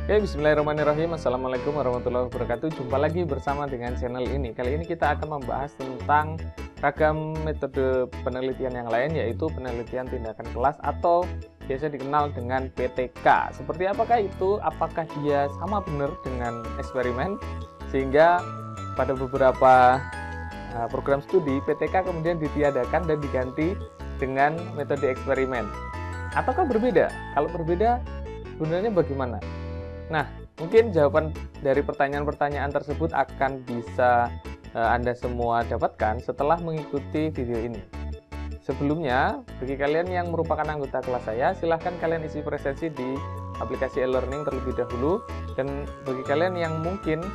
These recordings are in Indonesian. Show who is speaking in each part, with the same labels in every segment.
Speaker 1: Oke, bismillahirrahmanirrahim. Assalamualaikum warahmatullahi wabarakatuh. Jumpa lagi bersama dengan channel ini. Kali ini kita akan membahas tentang ragam metode penelitian yang lain, yaitu penelitian tindakan kelas atau biasa dikenal dengan PTK. Seperti apakah itu? Apakah dia sama benar dengan eksperimen? Sehingga pada beberapa program studi, PTK kemudian ditiadakan dan diganti dengan metode eksperimen. Ataukah berbeda? Kalau berbeda, gunanya bagaimana? Nah, mungkin jawaban dari pertanyaan-pertanyaan tersebut akan bisa Anda semua dapatkan setelah mengikuti video ini. Sebelumnya, bagi kalian yang merupakan anggota kelas saya, silahkan kalian isi presensi di aplikasi e-learning terlebih dahulu. Dan bagi kalian yang mungkin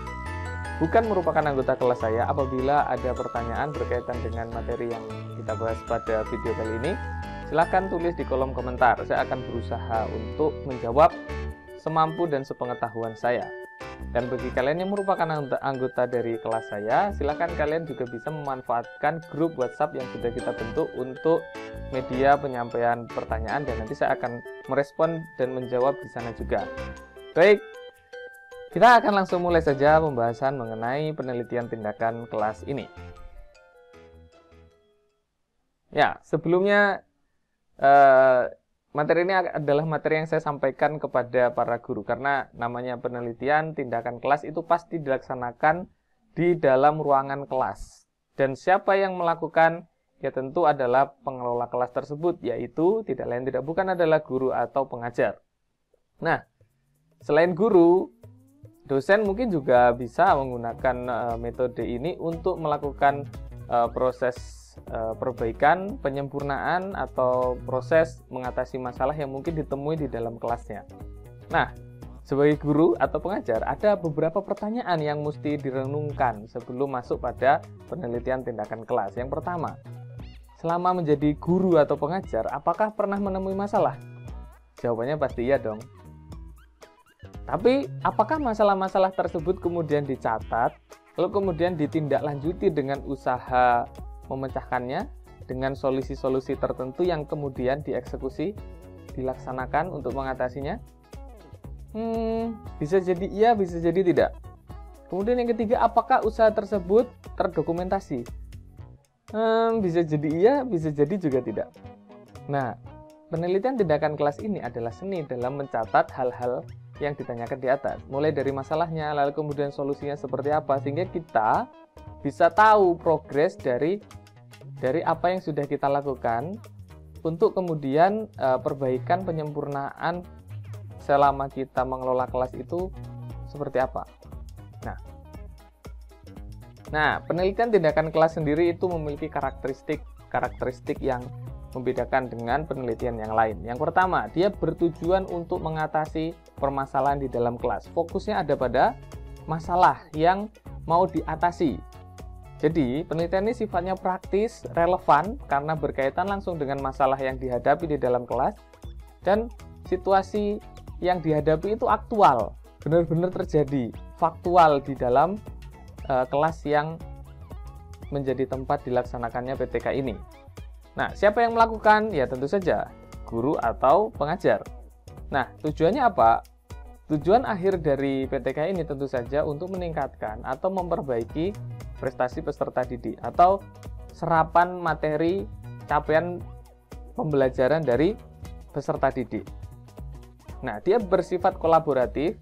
Speaker 1: bukan merupakan anggota kelas saya, apabila ada pertanyaan berkaitan dengan materi yang kita bahas pada video kali ini, silahkan tulis di kolom komentar. Saya akan berusaha untuk menjawab semampu dan sepengetahuan saya. Dan bagi kalian yang merupakan anggota dari kelas saya, silakan kalian juga bisa memanfaatkan grup WhatsApp yang sudah kita bentuk untuk media penyampaian pertanyaan, dan nanti saya akan merespon dan menjawab di sana juga. Baik, kita akan langsung mulai saja pembahasan mengenai penelitian tindakan kelas ini. Ya, sebelumnya materi ini adalah materi yang saya sampaikan kepada para guru, karena namanya penelitian tindakan kelas itu pasti dilaksanakan di dalam ruangan kelas. Dan siapa yang melakukan? Ya tentu adalah pengelola kelas tersebut, yaitu tidak lain tidak bukan adalah guru atau pengajar. Nah, selain guru, dosen mungkin juga bisa menggunakan metode ini untuk melakukan proses perbaikan, penyempurnaan, atau proses mengatasi masalah yang mungkin ditemui di dalam kelasnya. Nah, sebagai guru atau pengajar, ada beberapa pertanyaan yang mesti direnungkan sebelum masuk pada penelitian tindakan kelas. Yang pertama, selama menjadi guru atau pengajar, apakah pernah menemui masalah? Jawabannya pasti iya dong. Tapi, apakah masalah-masalah tersebut kemudian dicatat, lalu kemudian ditindaklanjuti dengan usaha memecahkannya dengan solusi-solusi tertentu yang kemudian dieksekusi, dilaksanakan untuk mengatasinya? Bisa jadi iya, bisa jadi tidak. Kemudian yang ketiga, apakah usaha tersebut terdokumentasi? Bisa jadi iya, bisa jadi juga tidak. Nah, penelitian tindakan kelas ini adalah seni dalam mencatat hal-hal yang ditanyakan di atas, mulai dari masalahnya, lalu kemudian solusinya seperti apa, sehingga kita bisa tahu progres dari apa yang sudah kita lakukan untuk kemudian perbaikan, penyempurnaan selama kita mengelola kelas itu seperti apa. Nah, penelitian tindakan kelas sendiri itu memiliki karakteristik yang membedakan dengan penelitian yang lain. Yang pertama, dia bertujuan untuk mengatasi permasalahan di dalam kelas. Fokusnya ada pada masalah yang mau diatasi. Jadi, penelitian ini sifatnya praktis, relevan, karena berkaitan langsung dengan masalah yang dihadapi di dalam kelas, dan situasi yang dihadapi itu aktual, benar-benar terjadi, faktual di dalam kelas yang menjadi tempat dilaksanakannya PTK ini. Nah, siapa yang melakukan? Ya tentu saja guru atau pengajar. Nah, tujuannya apa? Tujuan akhir dari PTK ini tentu saja untuk meningkatkan atau memperbaiki prestasi peserta didik atau serapan materi capaian pembelajaran dari peserta didik. Nah, dia bersifat kolaboratif,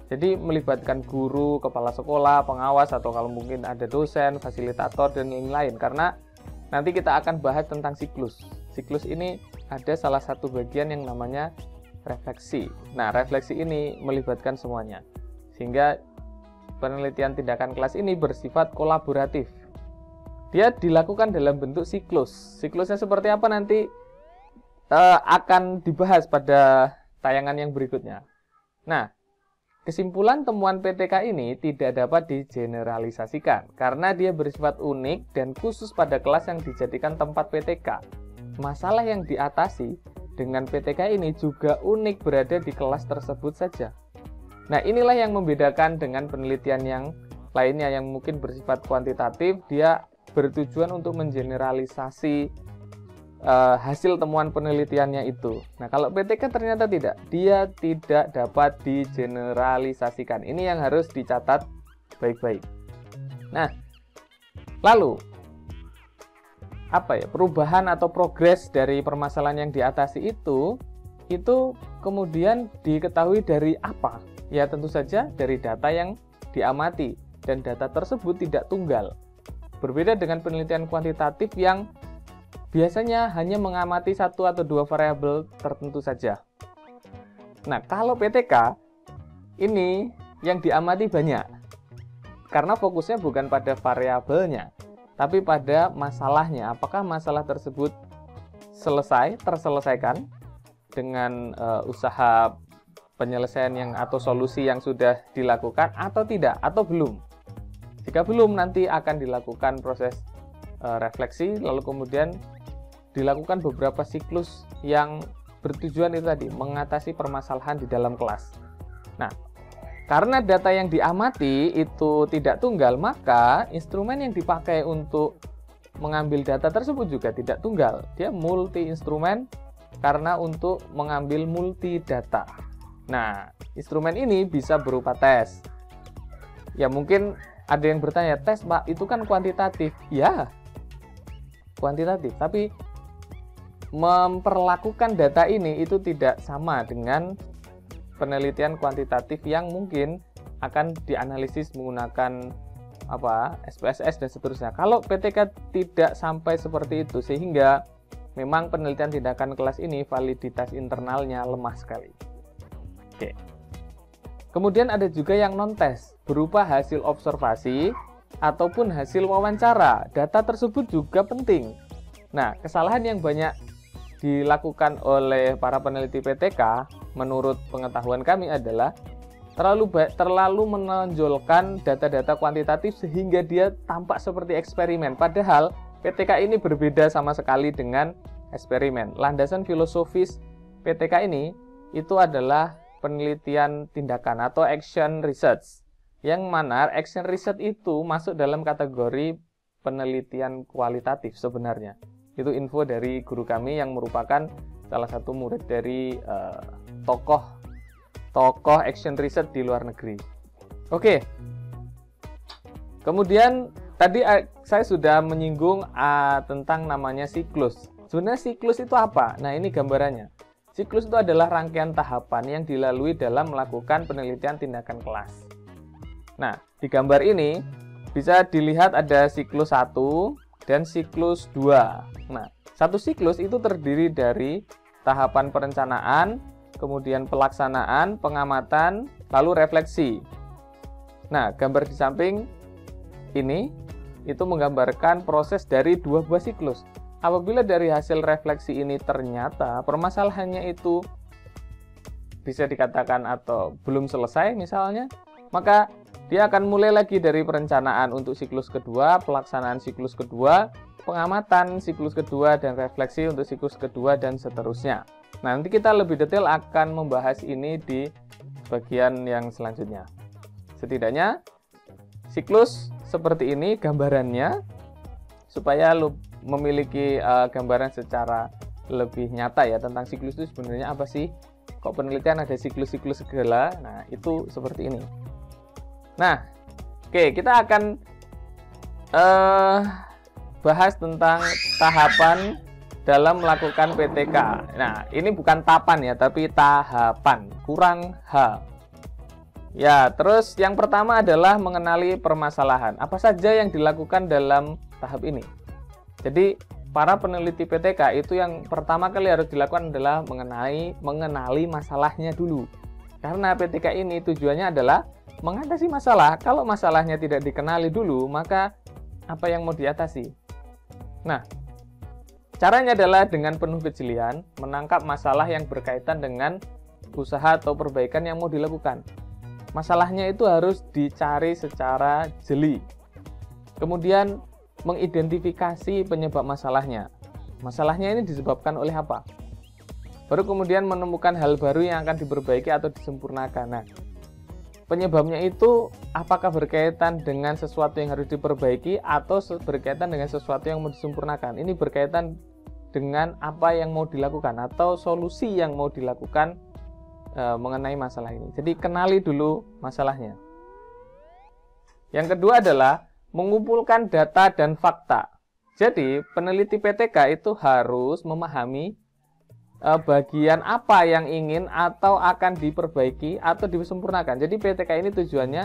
Speaker 1: jadi melibatkan guru, kepala sekolah, pengawas, atau kalau mungkin ada dosen, fasilitator, dan lain-lain. Karena nanti kita akan bahas tentang siklus. Siklus ini ada salah satu bagian yang namanya refleksi. Nah, refleksi ini melibatkan semuanya, sehingga penelitian tindakan kelas ini bersifat kolaboratif. Dia dilakukan dalam bentuk siklus. Siklusnya seperti apa nanti akan dibahas pada tayangan yang berikutnya. Nah, kesimpulan temuan PTK ini tidak dapat digeneralisasikan karena dia bersifat unik dan khusus pada kelas yang dijadikan tempat PTK. Masalah yang diatasi dengan PTK ini juga unik berada di kelas tersebut saja. Nah, inilah yang membedakan dengan penelitian yang lainnya yang mungkin bersifat kuantitatif. Dia bertujuan untuk mengeneralisasi hasil temuan penelitiannya itu. Nah, kalau PTK ternyata tidak, dia tidak dapat digeneralisasikan. Ini yang harus dicatat baik-baik. Nah, lalu perubahan atau progres dari permasalahan yang diatasi itu kemudian diketahui dari apa? Ya, tentu saja dari data yang diamati, dan data tersebut tidak tunggal. Berbeda dengan penelitian kuantitatif yang biasanya hanya mengamati satu atau dua variabel tertentu saja. Nah, kalau PTK ini yang diamati banyak, karena fokusnya bukan pada variabelnya, tapi pada masalahnya. Apakah masalah tersebut terselesaikan dengan usaha penyelesaian atau solusi yang sudah dilakukan atau tidak, atau belum. Jika belum, nanti akan dilakukan proses refleksi, lalu kemudian dilakukan beberapa siklus yang bertujuan itu tadi, mengatasi permasalahan di dalam kelas. Nah, karena data yang diamati itu tidak tunggal, maka instrumen yang dipakai untuk mengambil data tersebut juga tidak tunggal. Dia multi instrumen karena untuk mengambil multi data. Nah, instrumen ini bisa berupa tes. Ya, mungkin ada yang bertanya, tes Pak, itu kan kuantitatif. Ya, kuantitatif, tapi memperlakukan data ini itu tidak sama dengan penelitian kuantitatif yang mungkin akan dianalisis menggunakan SPSS dan seterusnya. Kalau PTK tidak sampai seperti itu, sehingga memang penelitian tindakan kelas ini validitas internalnya lemah sekali. Oke. Kemudian ada juga yang non-tes, berupa hasil observasi ataupun hasil wawancara. Data tersebut juga penting. Nah, kesalahan yang banyak dilakukan oleh para peneliti PTK menurut pengetahuan kami adalah terlalu menonjolkan data-data kuantitatif sehingga dia tampak seperti eksperimen. Padahal PTK ini berbeda sama sekali dengan eksperimen. Landasan filosofis PTK ini itu adalah penelitian tindakan atau action research. Yang mana action research itu masuk dalam kategori penelitian kualitatif sebenarnya. Itu info dari guru kami yang merupakan salah satu murid dari tokoh action research di luar negeri. Oke. Kemudian tadi saya sudah menyinggung tentang namanya siklus. Sebenarnya siklus itu apa? Nah, ini gambarannya. Siklus itu adalah rangkaian tahapan yang dilalui dalam melakukan penelitian tindakan kelas. Nah, di gambar ini bisa dilihat ada siklus 1 dan siklus 2. Nah, satu siklus itu terdiri dari tahapan perencanaan, kemudian pelaksanaan, pengamatan, lalu refleksi. Nah, gambar di samping ini itu menggambarkan proses dari dua buah siklus. Apabila dari hasil refleksi ini ternyata permasalahannya itu bisa dikatakan atau belum selesai misalnya, maka dia akan mulai lagi dari perencanaan untuk siklus kedua, pelaksanaan siklus kedua, pengamatan siklus kedua, dan refleksi untuk siklus kedua, dan seterusnya. Nah, nanti kita lebih detail akan membahas ini di bagian yang selanjutnya. Setidaknya, siklus seperti ini gambarannya, supaya lu memiliki gambaran secara lebih nyata ya tentang siklus itu sebenarnya apa sih? Kok penelitian ada siklus-siklus segala? Nah, itu seperti ini. Nah, oke, kita akan bahas tentang tahapan dalam melakukan PTK. Nah, ini bukan tahapan ya, tapi tahapan, kurang H. Ya, terus yang pertama adalah mengenali permasalahan. Apa saja yang dilakukan dalam tahap ini? Jadi, para peneliti PTK itu yang pertama kali harus dilakukan adalah mengenali masalahnya dulu. Karena PTK ini tujuannya adalah mengatasi masalah. Kalau masalahnya tidak dikenali dulu, maka apa yang mau diatasi? Nah, caranya adalah dengan penuh kejelian menangkap masalah yang berkaitan dengan usaha atau perbaikan yang mau dilakukan. Masalahnya itu harus dicari secara jeli. Kemudian mengidentifikasi penyebab masalahnya. Masalahnya ini disebabkan oleh apa? Baru kemudian menemukan hal baru yang akan diperbaiki atau disempurnakan. Nah, penyebabnya itu apakah berkaitan dengan sesuatu yang harus diperbaiki atau berkaitan dengan sesuatu yang mau disempurnakan. Ini berkaitan dengan apa yang mau dilakukan atau solusi yang mau dilakukan mengenai masalah ini. Jadi kenali dulu masalahnya. Yang kedua adalah mengumpulkan data dan fakta. Jadi peneliti PTK itu harus memahami bagian apa yang ingin atau akan diperbaiki atau disempurnakan. Jadi PTK ini tujuannya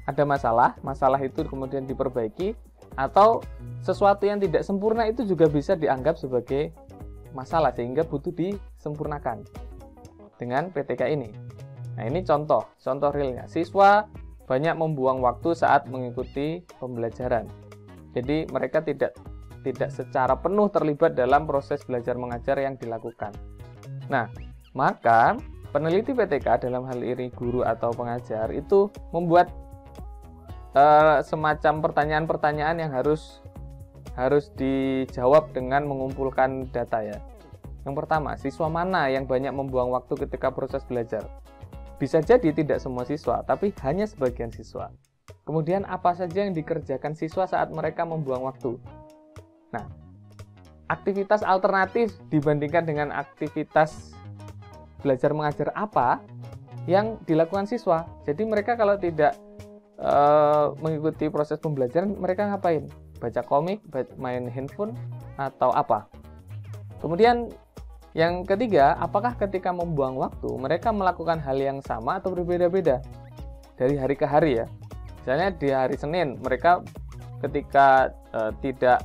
Speaker 1: ada masalah itu kemudian diperbaiki, atau sesuatu yang tidak sempurna itu juga bisa dianggap sebagai masalah sehingga butuh disempurnakan dengan PTK ini. Nah, ini contoh realnya. Siswa banyak membuang waktu saat mengikuti pembelajaran. Jadi mereka tidak secara penuh terlibat dalam proses belajar mengajar yang dilakukan. Nah, maka peneliti PTK dalam hal ini guru atau pengajar itu membuat semacam pertanyaan-pertanyaan yang harus dijawab dengan mengumpulkan data ya. Yang pertama, siswa mana yang banyak membuang waktu ketika proses belajar? Bisa jadi tidak semua siswa, tapi hanya sebagian siswa. Kemudian apa saja yang dikerjakan siswa saat mereka membuang waktu? Nah, aktivitas alternatif dibandingkan dengan aktivitas belajar mengajar apa yang dilakukan siswa. Jadi mereka kalau tidak mengikuti proses pembelajaran, mereka ngapain? Baca komik, main handphone, atau apa? Kemudian yang ketiga, apakah ketika membuang waktu mereka melakukan hal yang sama atau berbeda-beda dari hari ke hari ya? Misalnya di hari Senin mereka ketika tidak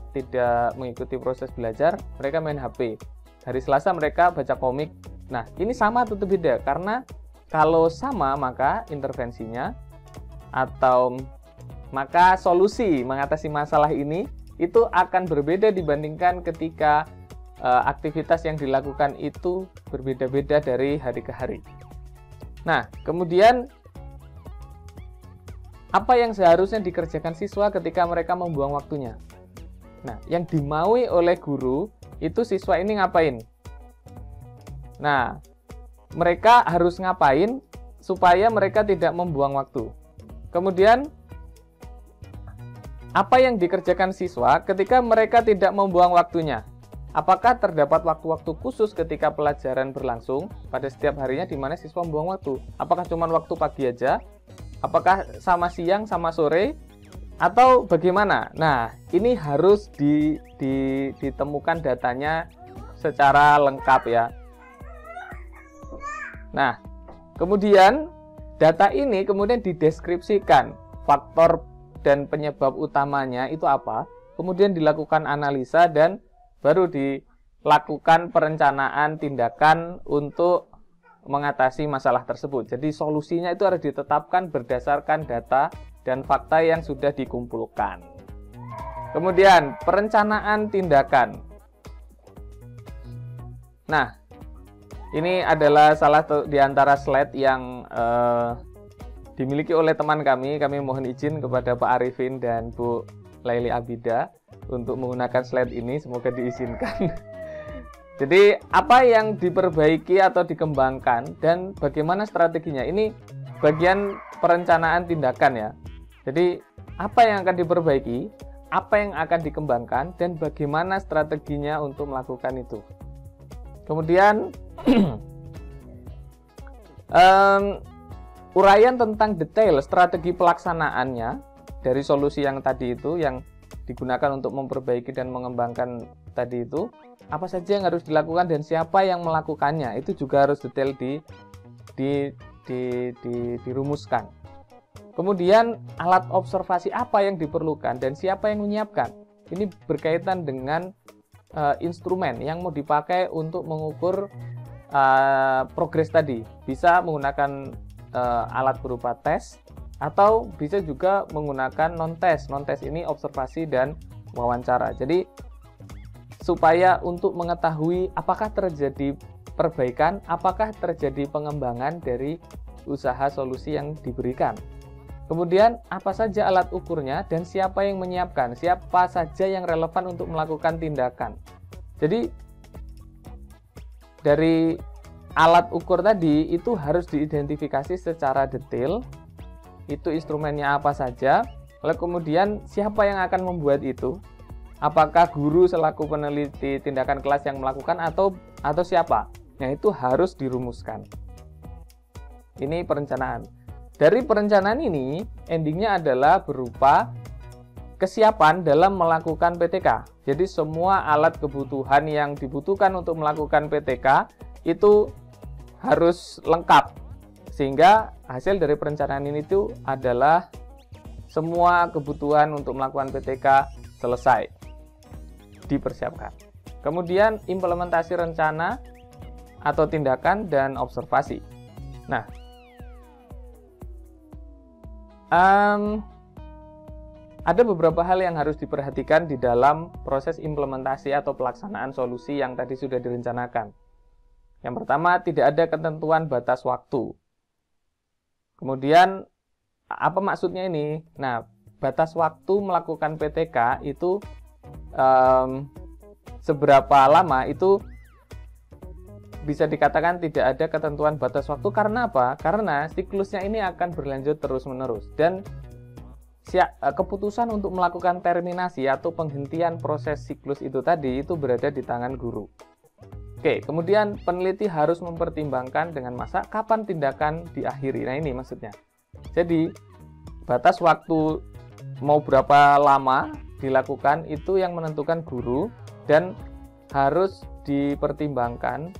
Speaker 1: mengikuti proses belajar, mereka main HP. Hari Selasa mereka baca komik. Nah, ini sama atau beda? Karena kalau sama maka intervensinya atau maka solusi mengatasi masalah ini itu akan berbeda dibandingkan ketika aktivitas yang dilakukan itu berbeda-beda dari hari ke hari. Nah, kemudian apa yang seharusnya dikerjakan siswa ketika mereka membuang waktunya? Nah, yang dimaui oleh guru itu siswa ini ngapain? Nah, mereka harus ngapain supaya mereka tidak membuang waktu? Kemudian apa yang dikerjakan siswa ketika mereka tidak membuang waktunya? Apakah terdapat waktu-waktu khusus ketika pelajaran berlangsung pada setiap harinya di mana siswa membuang waktu? Apakah cuma waktu pagi aja? Apakah sama siang, sama sore? Atau bagaimana? Nah, ini harus ditemukan datanya secara lengkap ya. Nah, kemudian data ini kemudian dideskripsikan. Faktor dan penyebab utamanya itu apa? Kemudian dilakukan analisa dan baru dilakukan perencanaan tindakan untuk mengatasi masalah tersebut. Jadi solusinya itu harus ditetapkan berdasarkan data dan fakta yang sudah dikumpulkan. Kemudian perencanaan tindakan. Nah, ini adalah salah satu di antara slide yang dimiliki oleh teman kami. Kami mohon izin kepada Pak Arifin dan Bu Laili Abida untuk menggunakan slide ini, semoga diizinkan. Jadi apa yang diperbaiki atau dikembangkan dan bagaimana strateginya, ini bagian perencanaan tindakan ya. Jadi apa yang akan diperbaiki, apa yang akan dikembangkan, dan bagaimana strateginya untuk melakukan itu. Kemudian uraian tentang detail strategi pelaksanaannya dari solusi yang tadi itu yang digunakan untuk memperbaiki dan mengembangkan tadi itu, apa saja yang harus dilakukan dan siapa yang melakukannya, itu juga harus detail dirumuskan. Kemudian alat observasi apa yang diperlukan dan siapa yang menyiapkan. Ini berkaitan dengan instrumen yang mau dipakai untuk mengukur progres tadi. Bisa menggunakan alat berupa tes, atau bisa juga menggunakan non-tes. Non-tes ini observasi dan wawancara. Jadi supaya untuk mengetahui apakah terjadi perbaikan, apakah terjadi pengembangan dari usaha solusi yang diberikan. Kemudian apa saja alat ukurnya dan siapa yang menyiapkan, siapa saja yang relevan untuk melakukan tindakan. Jadi dari alat ukur tadi itu harus diidentifikasi secara detail, itu instrumennya apa saja, lalu kemudian siapa yang akan membuat itu, Apakah guru selaku peneliti tindakan kelas yang melakukan atau siapa? Nah, itu harus dirumuskan. Ini perencanaan. Dari perencanaan ini, endingnya adalah berupa kesiapan dalam melakukan PTK. Jadi semua alat kebutuhan yang dibutuhkan untuk melakukan PTK itu harus lengkap. Sehingga hasil dari perencanaan ini itu adalah semua kebutuhan untuk melakukan PTK selesai, dipersiapkan. Kemudian implementasi rencana atau tindakan dan observasi. Nah, ada beberapa hal yang harus diperhatikan di dalam proses implementasi atau pelaksanaan solusi yang tadi sudah direncanakan. Yang pertama, tidak ada ketentuan batas waktu. Kemudian, apa maksudnya ini? Nah, batas waktu melakukan PTK itu seberapa lama itu bisa dikatakan tidak ada ketentuan batas waktu. Karena apa? Karena siklusnya ini akan berlanjut terus-menerus, dan keputusan untuk melakukan terminasi atau penghentian proses siklus itu tadi itu berada di tangan guru. Oke, kemudian peneliti harus mempertimbangkan dengan masa kapan tindakan diakhiri. Nah, ini maksudnya. Jadi, batas waktu mau berapa lama dilakukan itu yang menentukan guru, dan harus dipertimbangkan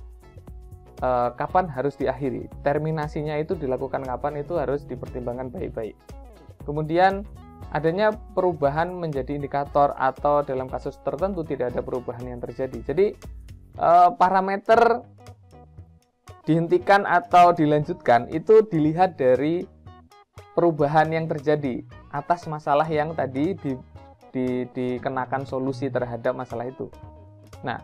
Speaker 1: kapan harus diakhiri. Terminasinya itu dilakukan kapan, itu harus dipertimbangkan baik-baik. Kemudian adanya perubahan menjadi indikator atau dalam kasus tertentu tidak ada perubahan yang terjadi. Jadi parameter dihentikan atau dilanjutkan itu dilihat dari perubahan yang terjadi atas masalah yang tadi dikenakan solusi terhadap masalah itu. Nah,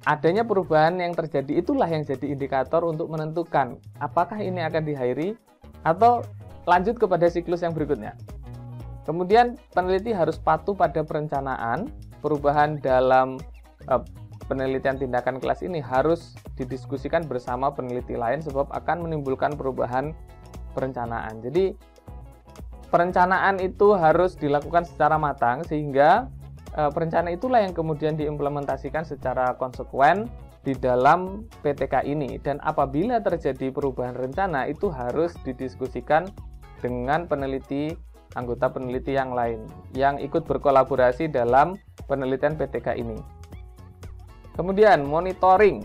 Speaker 1: adanya perubahan yang terjadi itulah yang jadi indikator untuk menentukan apakah ini akan diakhiri atau lanjut kepada siklus yang berikutnya. Kemudian peneliti harus patuh pada perencanaan. Perubahan dalam penelitian tindakan kelas ini harus didiskusikan bersama peneliti lain sebab akan menimbulkan perubahan perencanaan. Jadi perencanaan itu harus dilakukan secara matang sehingga perencanaan itulah yang kemudian diimplementasikan secara konsekuen di dalam PTK ini. Dan apabila terjadi perubahan rencana itu harus didiskusikan dengan peneliti, anggota peneliti yang lain yang ikut berkolaborasi dalam penelitian PTK ini. Kemudian monitoring.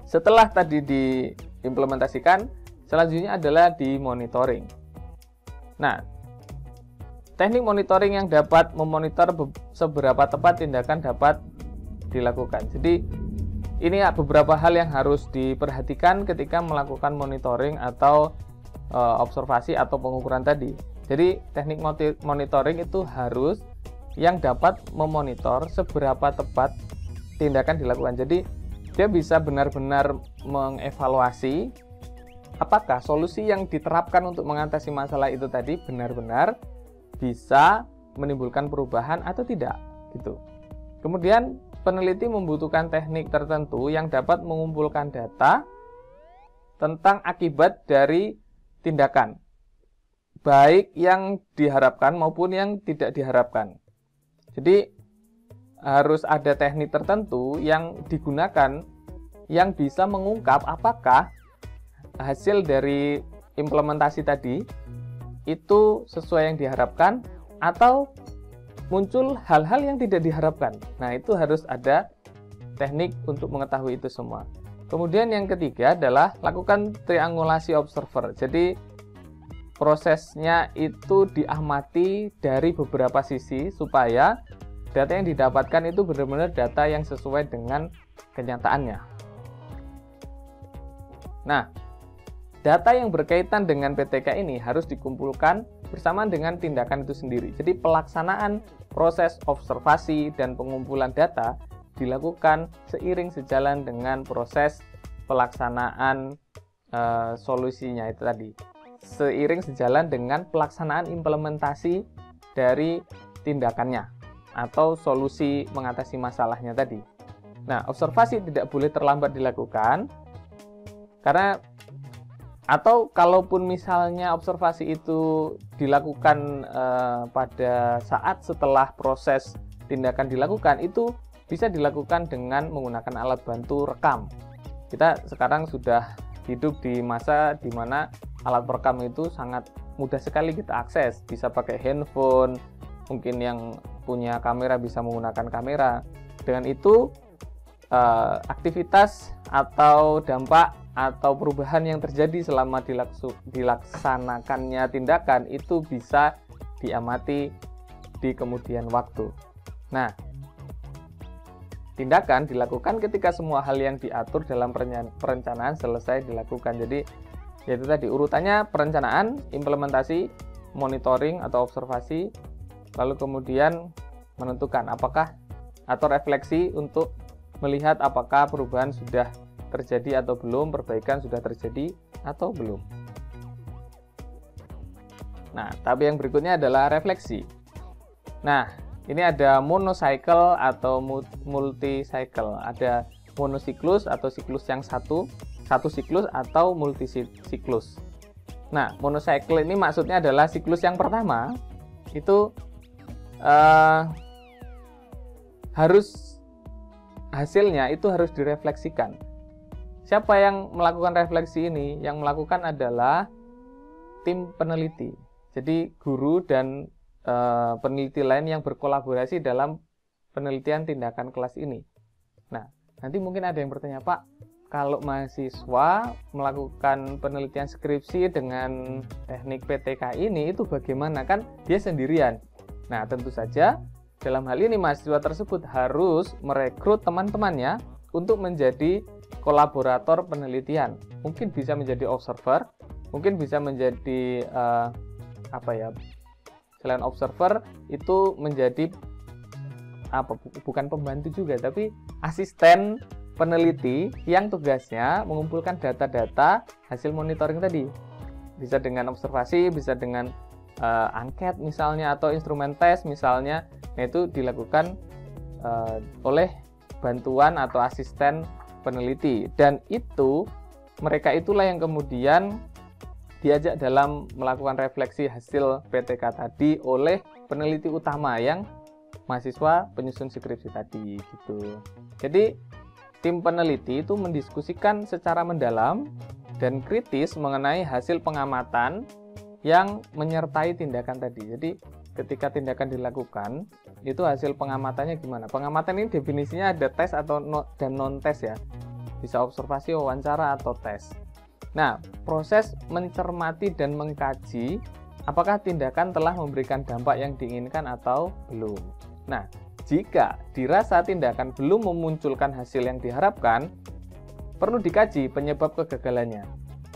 Speaker 1: Setelah tadi diimplementasikan, selanjutnya adalah di monitoring. Nah, teknik monitoring yang dapat memonitor seberapa tepat tindakan dapat dilakukan. Jadi ini beberapa hal yang harus diperhatikan ketika melakukan monitoring atau observasi atau pengukuran tadi. Jadi teknik monitoring itu harus yang dapat memonitor seberapa tepat tindakan dilakukan. Jadi dia bisa benar-benar mengevaluasi apakah solusi yang diterapkan untuk mengatasi masalah itu tadi benar-benar bisa menimbulkan perubahan atau tidak, gitu. Kemudian peneliti membutuhkan teknik tertentu yang dapat mengumpulkan data tentang akibat dari tindakan, baik yang diharapkan maupun yang tidak diharapkan. Jadi harus ada teknik tertentu yang digunakan yang bisa mengungkap apakah hasil dari implementasi tadi itu sesuai yang diharapkan atau muncul hal-hal yang tidak diharapkan. Nah, itu harus ada teknik untuk mengetahui itu semua. Kemudian yang ketiga adalah lakukan triangulasi observer. Jadi prosesnya itu diamati dari beberapa sisi supaya data yang didapatkan itu benar-benar data yang sesuai dengan kenyataannya. Nah, data yang berkaitan dengan PTK ini harus dikumpulkan bersamaan dengan tindakan itu sendiri. Jadi pelaksanaan proses observasi dan pengumpulan data dilakukan seiring sejalan dengan proses pelaksanaan solusinya itu tadi. Seiring sejalan dengan pelaksanaan implementasi dari tindakannya atau solusi mengatasi masalahnya tadi. Nah, observasi tidak boleh terlambat dilakukan karena Atau kalaupun misalnya observasi itu dilakukan pada saat setelah proses tindakan dilakukan, itu bisa dilakukan dengan menggunakan alat bantu rekam. Kita sekarang sudah hidup di masa di mana alat perekam itu sangat mudah sekali kita akses. Bisa pakai handphone, mungkin yang punya kamera bisa menggunakan kamera. Dengan itu aktivitas atau dampak atau perubahan yang terjadi selama dilaksanakannya tindakan itu bisa diamati di kemudian waktu. Nah, tindakan dilakukan ketika semua hal yang diatur dalam perencanaan selesai dilakukan. Jadi, yaitu tadi urutannya: perencanaan, implementasi, monitoring atau observasi, lalu kemudian menentukan apakah atau refleksi untuk melihat apakah perubahan sudah terjadi atau belum, perbaikan sudah terjadi atau belum. Nah, tapi yang berikutnya adalah refleksi. Nah, ini ada monocycle atau multicycle. Ada monosiklus atau siklus yang satu siklus atau multisiklus. Nah, monocycle ini maksudnya adalah siklus yang pertama itu hasilnya itu harus direfleksikan. Siapa yang melakukan refleksi ini? Yang melakukan adalah tim peneliti. Jadi guru dan peneliti lain yang berkolaborasi dalam penelitian tindakan kelas ini. Nah, nanti mungkin ada yang bertanya, Pak, kalau mahasiswa melakukan penelitian skripsi dengan teknik PTK ini, itu bagaimana? Kan dia sendirian. Nah, tentu saja dalam hal ini mahasiswa tersebut harus merekrut teman-temannya untuk menjadi kolaborator penelitian. Mungkin bisa menjadi observer, mungkin bisa menjadi selain observer itu menjadi bukan pembantu juga, tapi asisten peneliti yang tugasnya mengumpulkan data-data hasil monitoring tadi. Bisa dengan observasi, bisa dengan angket misalnya, atau instrumen tes misalnya. Nah, itu dilakukan oleh bantuan atau asisten peneliti, dan itu mereka itulah yang kemudian diajak dalam melakukan refleksi hasil PTK tadi oleh peneliti utama yang mahasiswa penyusun skripsi tadi gitu. Jadi tim peneliti itu mendiskusikan secara mendalam dan kritis mengenai hasil pengamatan yang menyertai tindakan tadi. Jadi ketika tindakan dilakukan, itu hasil pengamatannya gimana? Pengamatan ini definisinya ada tes atau dan non-tes ya. Bisa observasi, wawancara, atau tes. Nah, proses mencermati dan mengkaji apakah tindakan telah memberikan dampak yang diinginkan atau belum. Nah, jika dirasa tindakan belum memunculkan hasil yang diharapkan, perlu dikaji penyebab kegagalannya.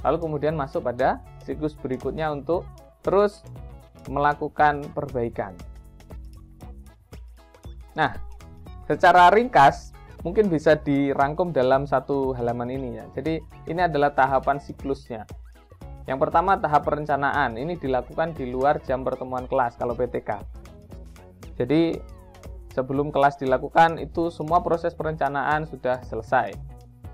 Speaker 1: Lalu kemudian masuk pada siklus berikutnya untuk terus melakukan perbaikan. Nah, secara ringkas mungkin bisa dirangkum dalam satu halaman ini ya. Jadi ini adalah tahapan siklusnya. Yang pertama tahap perencanaan. Ini dilakukan di luar jam pertemuan kelas kalau PTK. Jadi sebelum kelas dilakukan itu semua proses perencanaan sudah selesai.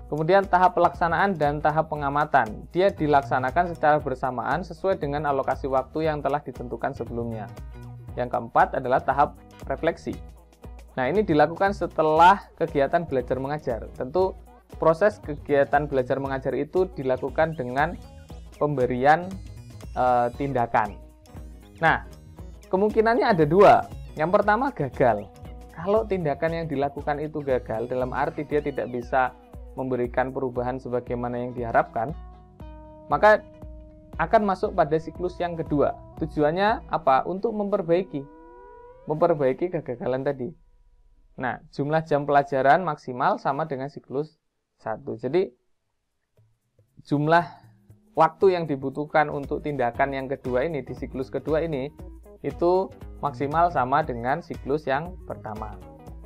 Speaker 1: Kemudian tahap pelaksanaan dan tahap pengamatan. Dia dilaksanakan secara bersamaan sesuai dengan alokasi waktu yang telah ditentukan sebelumnya. Yang keempat adalah tahap refleksi. Nah, ini dilakukan setelah kegiatan belajar mengajar. Tentu proses kegiatan belajar mengajar itu dilakukan dengan pemberian tindakan. Nah, kemungkinannya ada dua. Yang pertama gagal. Kalau tindakan yang dilakukan itu gagal, dalam arti dia tidak bisa memberikan perubahan sebagaimana yang diharapkan, maka akan masuk pada siklus yang kedua. Tujuannya apa? Untuk memperbaiki kegagalan tadi. Nah, jumlah jam pelajaran maksimal sama dengan siklus 1. Jadi, jumlah waktu yang dibutuhkan untuk tindakan yang kedua ini, di siklus kedua ini, itu maksimal sama dengan siklus yang pertama.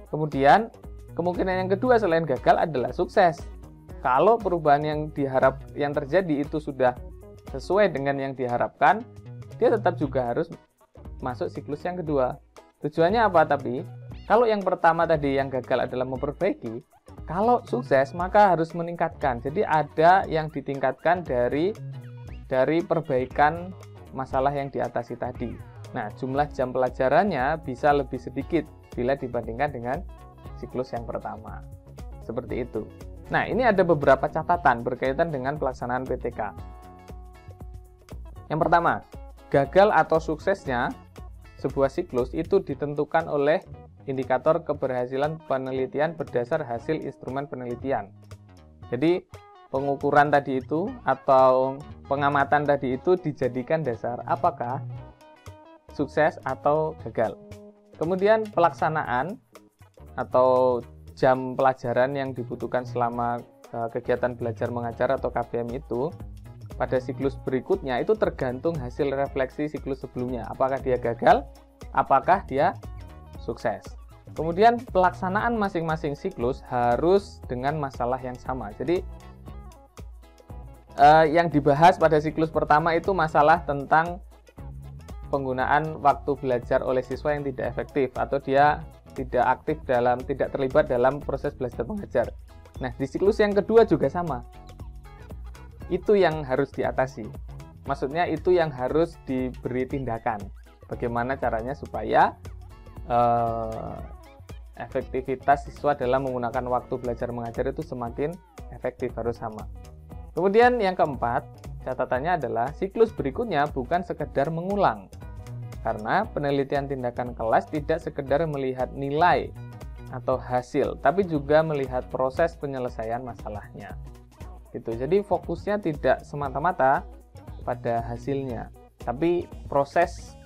Speaker 1: Kemudian, kemungkinan yang kedua selain gagal adalah sukses. Kalau perubahan yang terjadi itu sudah sesuai dengan yang diharapkan, dia tetap juga harus masuk siklus yang kedua. Tujuannya apa tapi? Kalau yang pertama tadi yang gagal adalah memperbaiki, kalau sukses maka harus meningkatkan. Jadi ada yang ditingkatkan dari dari perbaikan masalah yang diatasi tadi. Nah, jumlah jam pelajarannya bisa lebih sedikit bila dibandingkan dengan siklus yang pertama. Seperti itu. Nah, ini ada beberapa catatan berkaitan dengan pelaksanaan PTK. Yang pertama, gagal atau suksesnya sebuah siklus itu ditentukan oleh indikator keberhasilan penelitian berdasar hasil instrumen penelitian. Jadi, pengukuran tadi itu atau pengamatan tadi itu dijadikan dasar apakah sukses atau gagal. Kemudian pelaksanaan atau jam pelajaran yang dibutuhkan selama kegiatan belajar mengajar atau KBM itu pada siklus berikutnya itu tergantung hasil refleksi siklus sebelumnya. Apakah dia gagal, apakah dia sukses. Kemudian pelaksanaan masing-masing siklus harus dengan masalah yang sama. Jadi yang dibahas pada siklus pertama itu masalah tentang penggunaan waktu belajar oleh siswa yang tidak efektif atau dia tidak terlibat dalam proses belajar mengajar. Nah, di siklus yang kedua juga sama. Itu yang harus diatasi. Maksudnya itu yang harus diberi tindakan. Bagaimana caranya supaya efektivitas siswa dalam menggunakan waktu belajar mengajar itu semakin efektif, harus sama. Kemudian yang keempat, catatannya adalah siklus berikutnya bukan sekedar mengulang. Karena penelitian tindakan kelas tidak sekedar melihat nilai atau hasil, tapi juga melihat proses penyelesaian masalahnya. Gitu. Jadi fokusnya tidak semata-mata pada hasilnya, tapi proses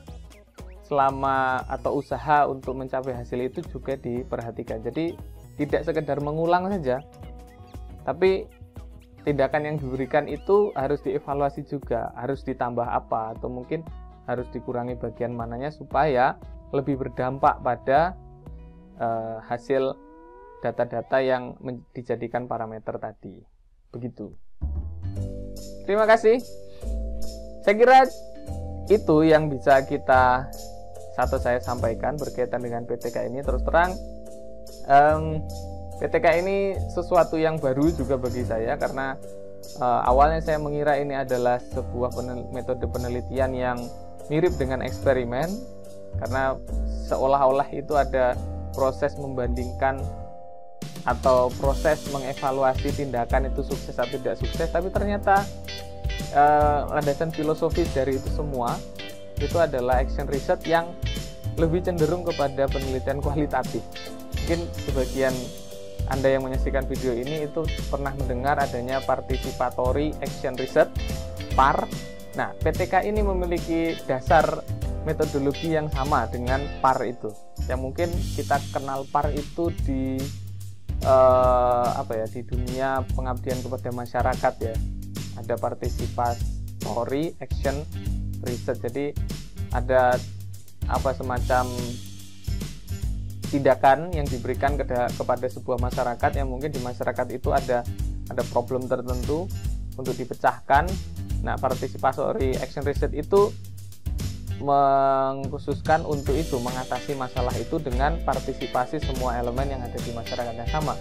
Speaker 1: selama atau usaha untuk mencapai hasil itu juga diperhatikan. Jadi tidak sekedar mengulang saja, tapi tindakan yang diberikan itu harus dievaluasi juga, harus ditambah apa, atau mungkin harus dikurangi bagian mananya supaya lebih berdampak pada hasil data-data yang dijadikan parameter tadi. Begitu. Terima kasih. Saya kira itu yang bisa saya sampaikan berkaitan dengan PTK ini. Terus terang, PTK ini sesuatu yang baru juga bagi saya karena awalnya saya mengira ini adalah sebuah metode penelitian yang mirip dengan eksperimen, karena seolah-olah itu ada proses membandingkan atau proses mengevaluasi tindakan itu sukses atau tidak sukses, tapi ternyata landasan filosofis dari itu semua itu adalah action research yang lebih cenderung kepada penelitian kualitatif. Mungkin sebagian Anda yang menyaksikan video ini itu pernah mendengar adanya participatory action research, PAR. Nah, PTK ini memiliki dasar metodologi yang sama dengan PAR itu. Yang mungkin kita kenal PAR itu di di dunia pengabdian kepada masyarakat ya. Ada participatory action research. Jadi ada semacam tindakan yang diberikan kepada sebuah masyarakat yang mungkin di masyarakat itu ada problem tertentu untuk dipecahkan. Nah, participatory action research itu mengkhususkan untuk itu, mengatasi masalah itu dengan partisipasi semua elemen yang ada di masyarakat yang sama.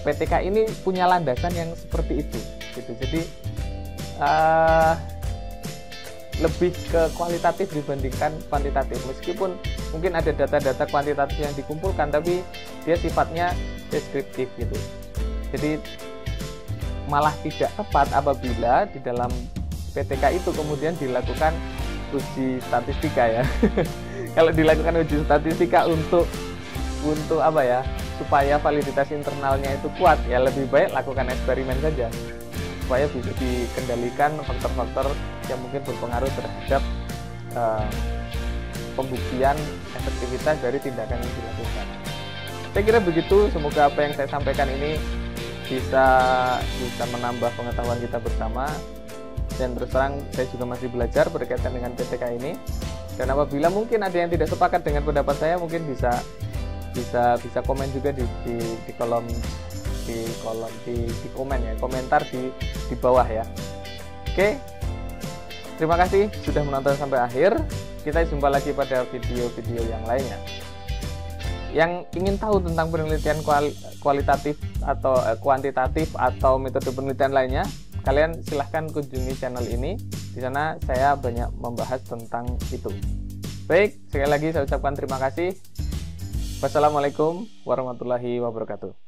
Speaker 1: PTK ini punya landasan yang seperti itu, gitu. Jadi lebih ke kualitatif dibandingkan kuantitatif. Meskipun mungkin ada data-data kuantitatif yang dikumpulkan, tapi dia sifatnya deskriptif gitu. Jadi malah tidak tepat apabila di dalam PTK itu kemudian dilakukan uji statistika ya. Kalau dilakukan uji statistika untuk supaya validitas internalnya itu kuat, ya lebih baik lakukan eksperimen saja supaya bisa dikendalikan faktor-faktor yang mungkin berpengaruh terhadap pembuktian efektivitas dari tindakan yang dilakukan. Saya kira begitu. Semoga apa yang saya sampaikan ini bisa menambah pengetahuan kita bersama. Dan terus terang saya juga masih belajar berkaitan dengan PTK ini. Dan apabila mungkin ada yang tidak sepakat dengan pendapat saya, mungkin bisa komen juga di kolom komen ya, komentar di bawah ya. Oke. Terima kasih sudah menonton sampai akhir. Kita jumpa lagi pada video-video yang lainnya. Yang ingin tahu tentang penelitian kualitatif atau kuantitatif atau metode penelitian lainnya, kalian silahkan kunjungi channel ini. Di sana saya banyak membahas tentang itu. Baik, sekali lagi saya ucapkan terima kasih. Wassalamualaikum warahmatullahi wabarakatuh.